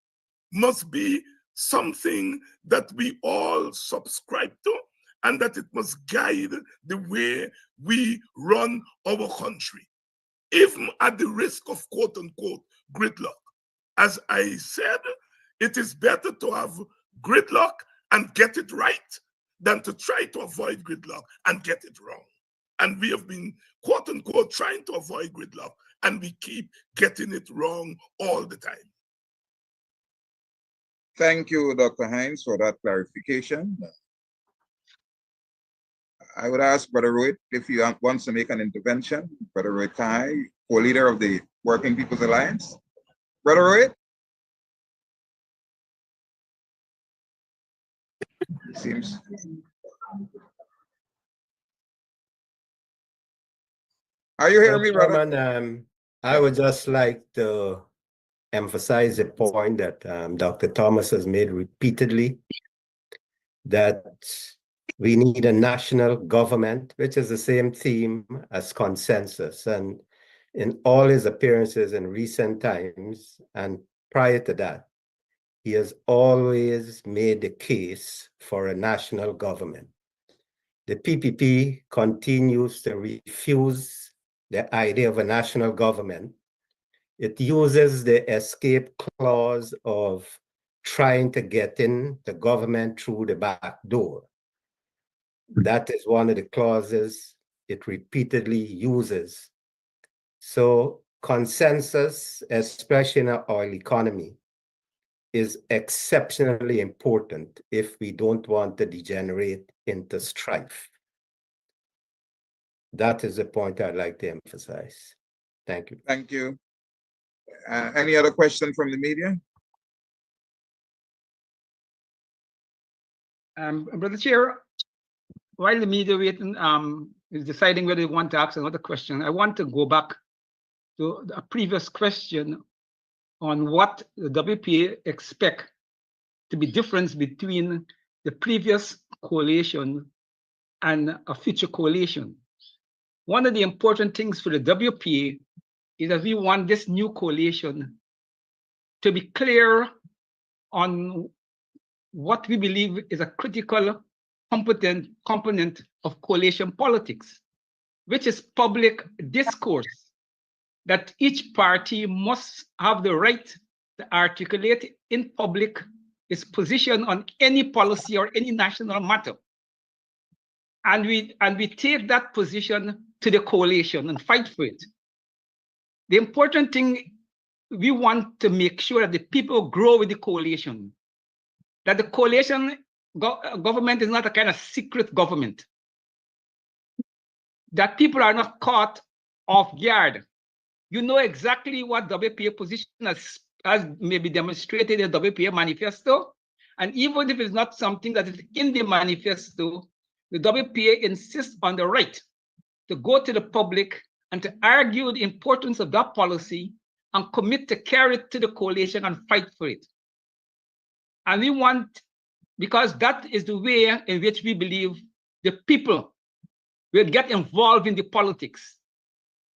something that we all subscribe to, and that it must guide the way we run our country, even at the risk of quote unquote gridlock. As I said, it is better to have gridlock and get it right than to try to avoid gridlock and get it wrong. And we have been quote unquote trying to avoid gridlock, and we keep getting it wrong all the time. Thank you, Dr. Hines, for that clarification. I would ask Brother Rohit if he wants to make an intervention. Brother Rohit Kai, co-leader of the Working People's Alliance. Brother Rohit? Seems. Are you hearing me, brother? Chairman, I would just like to emphasize a point that Dr. Thomas has made repeatedly, that we need a national government, which is the same theme as consensus. And in all his appearances in recent times and prior to that, he has always made the case for a national government. The PPP continues to refuse the idea of a national government. It uses the escape clause of trying to get in the government through the back door. That is one of the clauses it repeatedly uses. So consensus, especially in our oil economy, is exceptionally important if we don't want to degenerate into strife. That is the point I'd like to emphasize. Thank you. Thank you. Any other question from the media? Brother Chair, while the media waiting is deciding whether they want to ask another question, I want to go back to a previous question on what the WPA expect to be difference between the previous coalition and a future coalition. One of the important things for the WPA is that we want this new coalition to be clear on what we believe is a critical component of coalition politics, which is public discourse, that each party must have the right to articulate in public its position on any policy or any national matter. And we take that position to the coalition and fight for it. The important thing, we want to make sure that the people grow with the coalition, that the coalition government is not a kind of secret government, that people are not caught off guard. You know exactly what WPA position as maybe demonstrated in the WPA manifesto. And even if it's not something that is in the manifesto, the WPA insists on the right to go to the public and to argue the importance of that policy and commit to carry it to the coalition and fight for it. And we want, because that is the way in which we believe the people will get involved in the politics.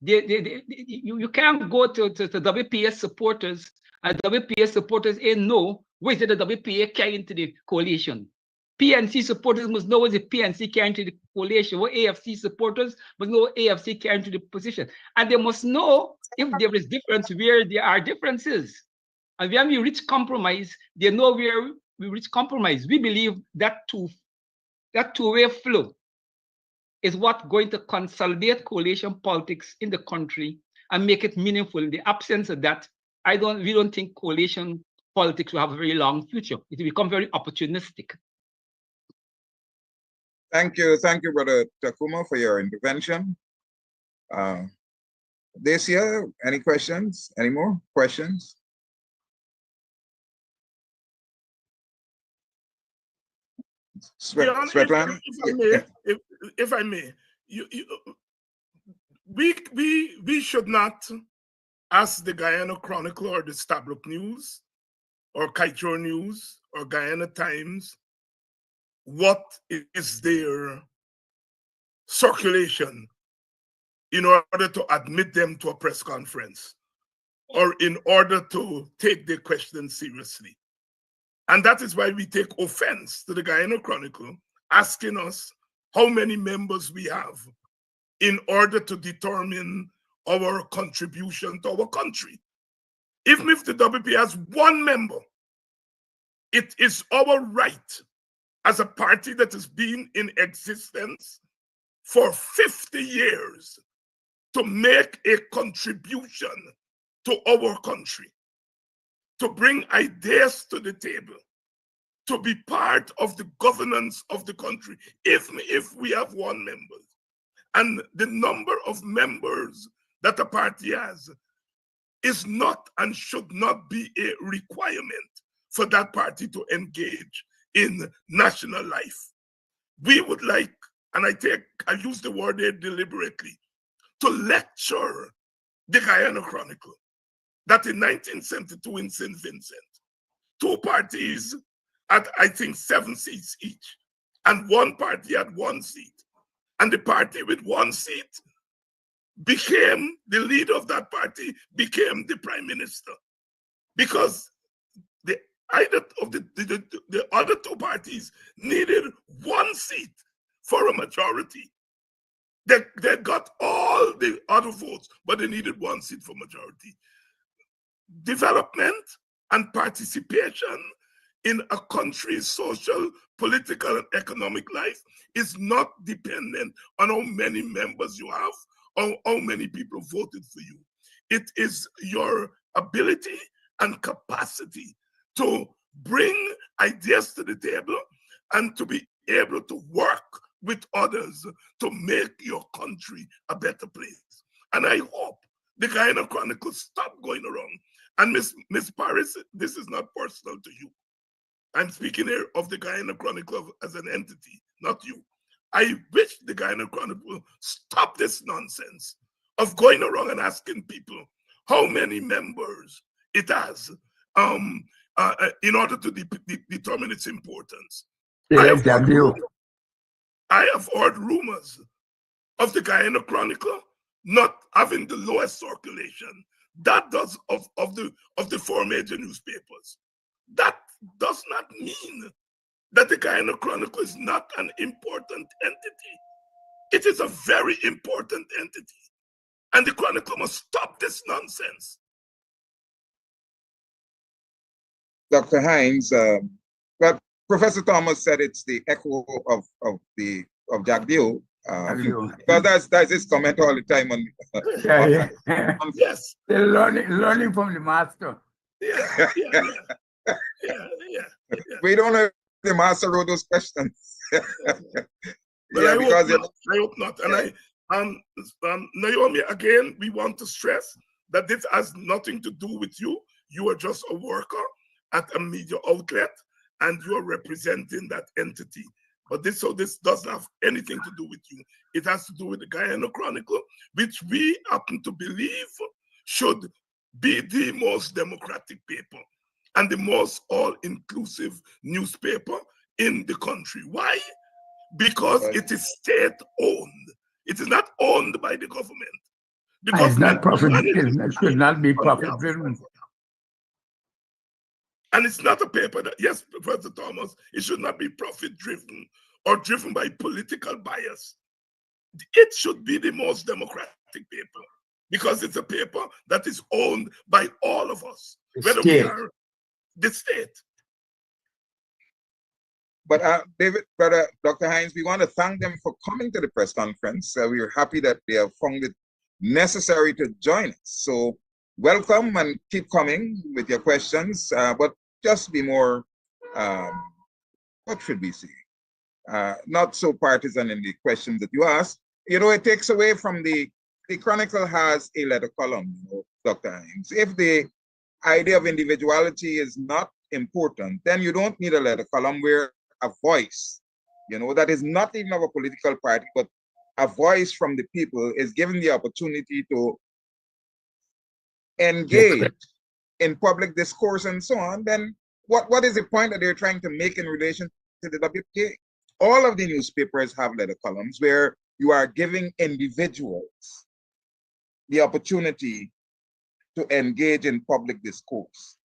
You can't go to WPA supporters and WPA supporters know which the WPA carry into the coalition. PNC supporters must know what the PNC carry into the coalition. What AFC supporters must know what AFC carry into the position. And they must know if there is difference, where there are differences. And when we reach compromise, they know where we reach compromise. We believe that two-way flow is what going to consolidate coalition politics in the country and make it meaningful. In the absence of that, we don't think coalition politics will have a very long future. It will become very opportunistic. Thank you, Brother Takuma, for your intervention. Dacia, any questions? Any more questions? Svetlana? If I may, we should not ask the Guyana Chronicle or the Stabroek News or Kaieteur News or Guyana Times what is their circulation in order to admit them to a press conference or in order to take their questions seriously. And that is why we take offense to the Guyana Chronicle asking us how many members we have in order to determine our contribution to our country. Even if the WP has one member, it is our right as a party that has been in existence for 50 years to make a contribution to our country, to bring ideas to the table, to be part of the governance of the country, if we have one member. And the number of members that a party has is not and should not be a requirement for that party to engage in national life. We would like, and I use the word there deliberately, to lecture the Guyana Chronicle that in 1972 in St. Vincent, two parties had, I think, 7 seats each, and one party had 1 seat. And the party with 1 seat became, the leader of that party became the prime minister, because the other 2 parties needed 1 seat for a majority. They got all the other votes, but they needed 1 seat for majority. Development and participation in a country's social, political, and economic life is not dependent on how many members you have or how many people voted for you. It is your ability and capacity to bring ideas to the table and to be able to work with others to make your country a better place. And I hope the Guyana Chronicle stop going around. And Miss Paris, this is not personal to you. I'm speaking here of the Guyana Chronicle as an entity, not you. I wish the Guyana Chronicle stop this nonsense of going around and asking people how many members it has in order to determine its importance. I have heard rumors of the Guyana Chronicle not having the lowest circulation. That does of the 4 major newspapers. That does not mean that the Guyana Chronicle is not an important entity. It is a very important entity. And the Chronicle must stop this nonsense. Dr. Hines, well, Professor Thomas said it's the echo of Jack Dew. Because that's his comment all the time on. Yes. They're learning from the master. Yeah. We don't know if the master wrote those questions. But I hope not. And Naomi, again, we want to stress that this has nothing to do with you. You are just a worker at a media outlet, and you are representing that entity. But this doesn't have anything to do with you. It has to do with the Guyana Chronicle, which we happen to believe should be the most democratic paper and the most all-inclusive newspaper in the country. Why? Because it is state-owned. It is not owned by the government. The It's not government profit manages driven. It should not be on profit behalf of driven. government. And it's not a paper that, yes, Professor Thomas, it should not be profit-driven or driven by political bias. It should be the most democratic paper because it's a paper that is owned by all of us, whether we are the state. But David, Dr. Hines, we want to thank them for coming to the press conference. We are happy that they have found it necessary to join us. So welcome and keep coming with your questions, but just be more, what should we say? Not so partisan in the questions that you ask. You know, it takes away from the Chronicle has a letter column, you know, Dr. Hines. If the idea of individuality is not important, then you don't need a letter column where a voice, you know, that is not even of a political party, but a voice from the people is given the opportunity to engage in public discourse and so on, then what is the point that they're trying to make in relation to the WPA? All of the newspapers have letter columns where you are giving individuals the opportunity to engage in public discourse.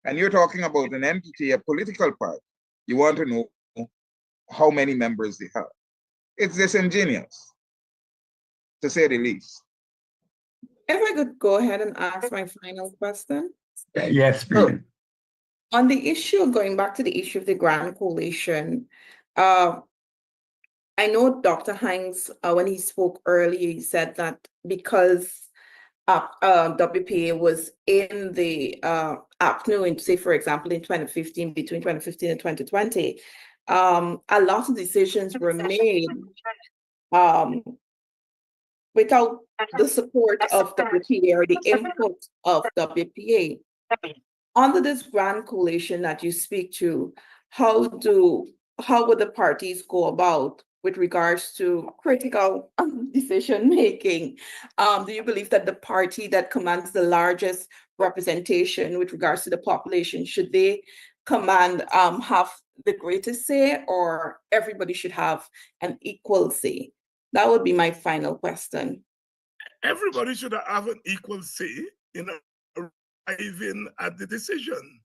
And you're talking about an entity, a political party. You want to know how many members they have. It's disingenuous, to say the least. If I could go ahead and ask my final question. Yes, please. On the issue, going back to the issue of the Grand Coalition, I know Dr. Hines, when he spoke earlier, he said that because WPA was in the afternoon, say for example, in 2015, between 2015 and 2020, a lot of decisions were made without the support of WPA or the input of WPA. Under this Grand Coalition that you speak to, how would the parties go about with regards to critical decision making? Do you believe that the party that commands the largest representation with regards to the population, should they command have the greatest say, or everybody should have an equal say? That would be my final question. Everybody should have an equal say in arriving at the decision.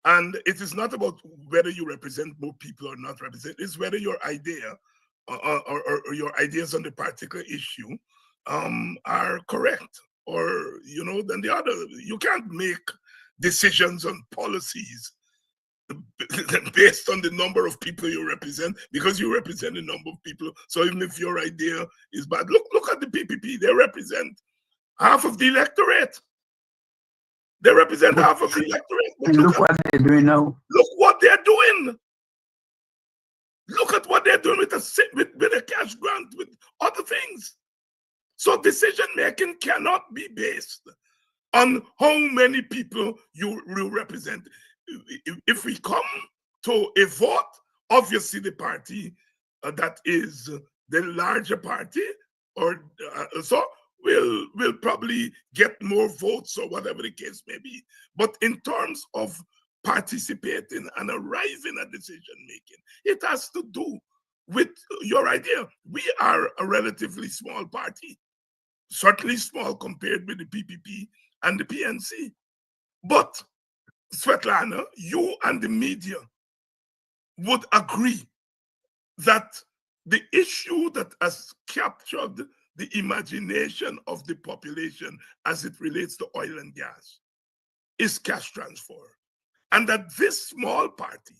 And it is not about whether you represent more people or not represent, it's whether your idea or your ideas on the particular issue are correct, or, you know, than the other. You can't make decisions on policies based on the number of people you represent, because you represent a number of people. So even if your idea is bad, look at the PPP. They represent half of the electorate. They represent half of the electorate. And look what they're doing now. Look what they're doing. Look at what they're doing with a cash grant, with other things. So decision making cannot be based on how many people you represent. If we come to a vote, obviously the party that is the larger party, or so will probably get more votes, or whatever the case may be. But in terms of participating and arriving at decision making, it has to do with your idea. We are a relatively small party, certainly small compared with the PPP and the PNC. But Svetlana, you and the media would agree that the issue that has captured the imagination of the population as it relates to oil and gas is cash transfer. And that this small party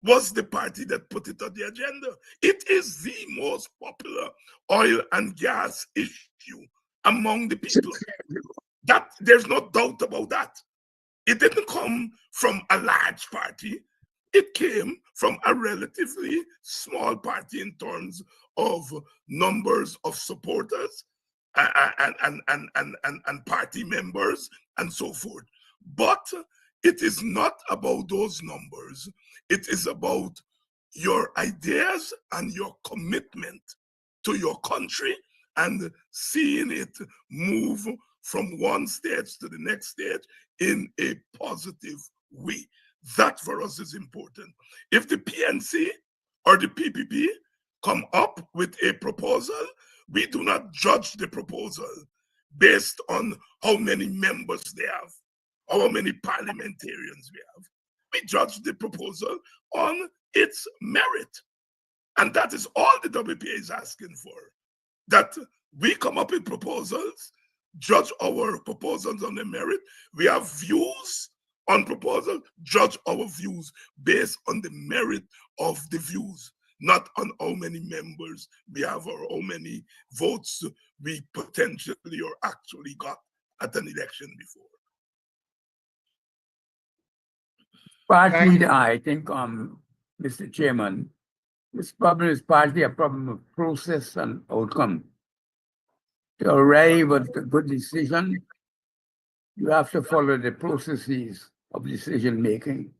was the party that put it on the agenda. It is the most popular oil and gas issue among the people. That there's no doubt about that. It didn't come from a large party. it came from a relatively small party in terms of numbers of supporters and party members and so forth. But it is not about those numbers. It is about your ideas and your commitment to your country and seeing it move from one stage to the next stage in a positive way. That for us is important. If the PNC or the PPP come up with a proposal, we do not judge the proposal based on how many members they have, or how many parliamentarians we have. We judge the proposal on its merit. And that is all the WPA is asking for. That we come up with proposals, judge our proposals on the merit. We have views on proposal, judge our views based on the merit of the views, not on how many members we have or how many votes we potentially or actually got at an election before. Partly, I think, Mr. Chairman, this problem is partly a problem of process and outcome. To arrive at a good decision, you have to follow the processes of decision making.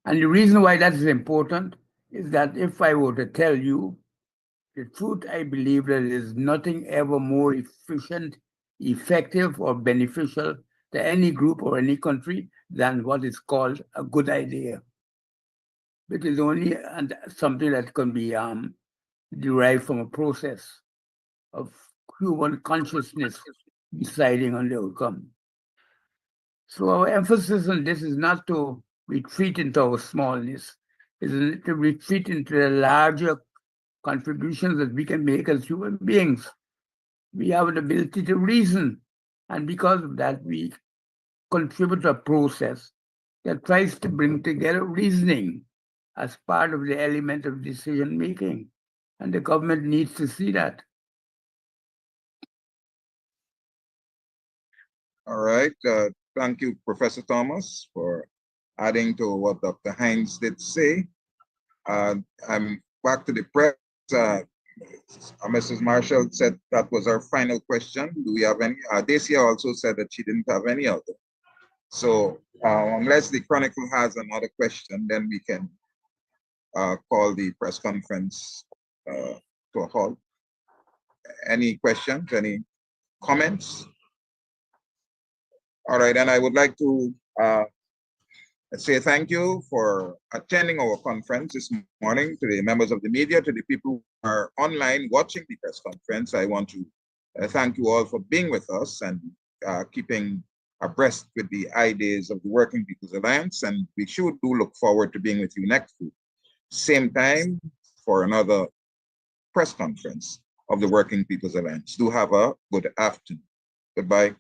And the reason why that is important is that if I were to tell you the truth, I believe that there is nothing ever more efficient, effective, or beneficial to any group or any country than what is called a good idea. It is only something that can be derived from a process of human consciousness deciding on the outcome. So our emphasis on this is not to retreat into our smallness, it's to retreat into the larger contributions that we can make as human beings. We have an ability to reason, and because of that, we contribute to a process that tries to bring together reasoning as part of the element of decision making. And the government needs to see that. All right. Thank you, Professor Thomas, for adding to what Dr. Hines did say. I'm back to the press. Mrs. Marshall said that was our final question. Do we have any? Dacia also said that she didn't have any other. So unless the Chronicle has another question, then we can call the press conference to a halt. Any questions, any comments? All right, and I would like to say thank you for attending our conference this morning, to the members of the media, to the people who are online watching the press conference. I want to thank you all for being with us and keeping abreast with the ideas of the Working People's Alliance, and we sure do look forward to being with you next week, same time, for another press conference of the Working People's Alliance. Do have a good afternoon. Goodbye.